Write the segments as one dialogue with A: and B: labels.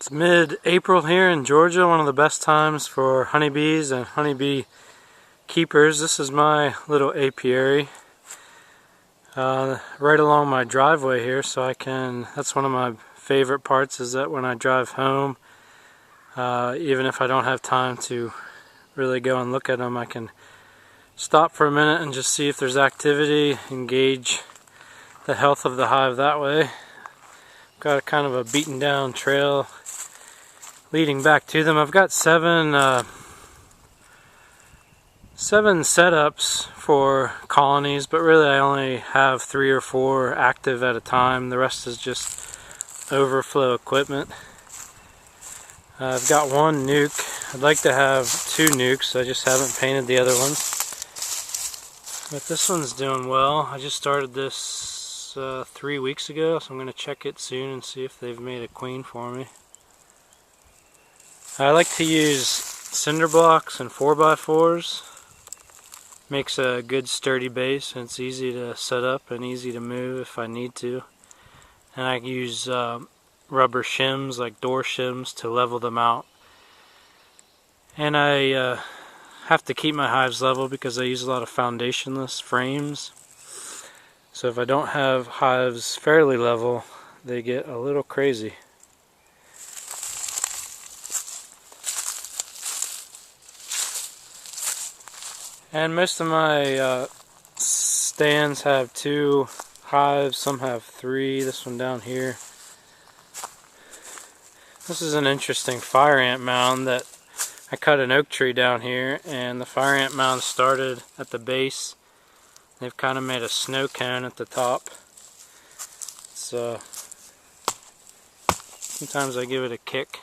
A: It's mid-April here in Georgia, one of the best times for honeybees and honeybee keepers. This is my little apiary right along my driveway here, so that's one of my favorite parts, is that when I drive home, even if I don't have time to really go and look at them, I can stop for a minute and just see if there's activity, engage the health of the hive that way. Got a kind of a beaten down trail leading back to them. I've got seven setups for colonies, but really I only have 3 or 4 active at a time. The rest is just overflow equipment. I've got 1 nuke. I'd like to have 2 nukes. I just haven't painted the other ones. But this one's doing well. I just started this 3 weeks ago, so I'm going to check it soon and see if they've made a queen for me. I like to use cinder blocks and 4x4s. Makes a good sturdy base, and it's easy to set up and easy to move if I need to. And I use rubber shims, like door shims, to level them out. And I have to keep my hives level because I use a lot of foundationless frames. So if I don't have hives fairly level, they get a little crazy. And most of my stands have 2 hives, some have 3, this one down here. This is an interesting fire ant mound that I cut an oak tree down here, and the fire ant mound started at the base. They've kind of made a snow cone at the top. So sometimes I give it a kick,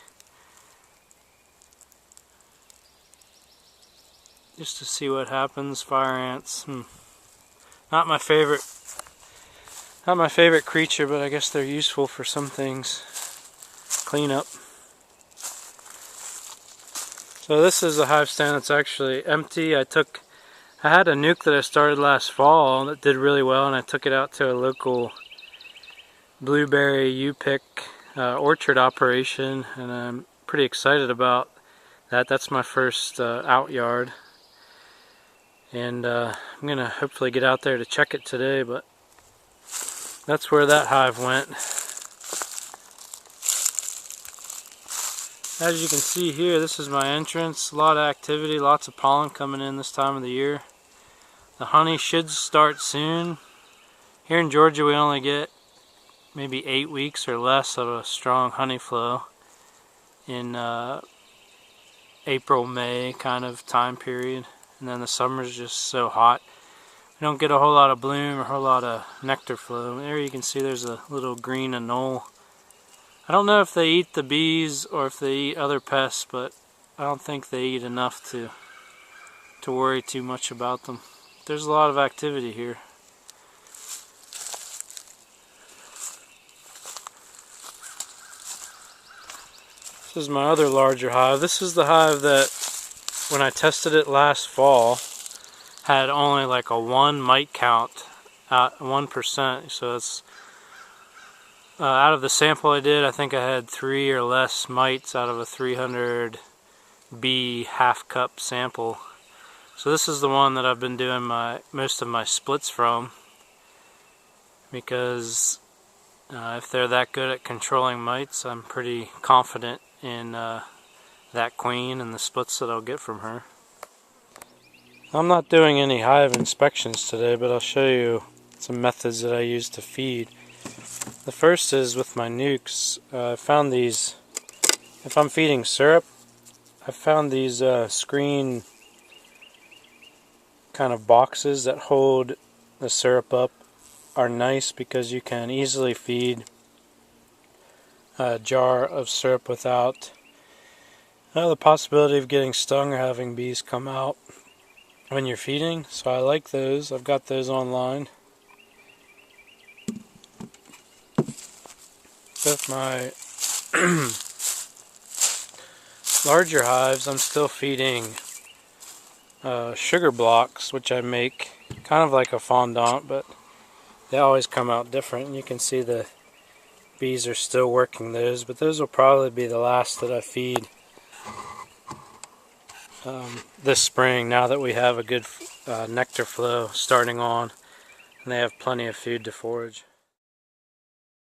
A: just to see what happens. Fire ants, not my favorite creature, but I guess they're useful for some things. Clean up. So this is a hive stand that's actually empty. I had a nuke that I started last fall that did really well, and I took it out to a local blueberry U-pick orchard operation, and I'm pretty excited about that. That's my first out yard. And I'm going to hopefully get out there to check it today, but that's where that hive went. As you can see here, this is my entrance. A lot of activity, lots of pollen coming in this time of the year. The honey should start soon. Here in Georgia we only get maybe 8 weeks or less of a strong honey flow in April, May kind of time period. And then the summer's just so hot. We don't get a whole lot of bloom or a whole lot of nectar flow. There you can see there's a little green anole. I don't know if they eat the bees or if they eat other pests, but I don't think they eat enough to worry too much about them. There's a lot of activity here. This is my other larger hive. This is the hive that, when I tested it last fall, had only like a 1 mite count, 1%. So it's out of the sample I did, I think I had 3 or less mites out of a 300 bee half cup sample. So this is the one that I've been doing most of my splits from, because if they're that good at controlling mites, I'm pretty confident in that queen and the splits that I'll get from her. I'm not doing any hive inspections today, but I'll show you some methods that I use to feed. The first is with my nukes. I found these, if I'm feeding syrup, I found these screen kind of boxes that hold the syrup up are nice, because you can easily feed a jar of syrup without the possibility of getting stung or having bees come out when you're feeding. So I like those. I've got those online. With my larger hives, I'm still feeding sugar blocks, which I make kind of like a fondant, but they always come out different. And you can see the Bees are still working those, but those will probably be the last that I feed this spring, now that we have a good nectar flow starting on and they have plenty of food to forage.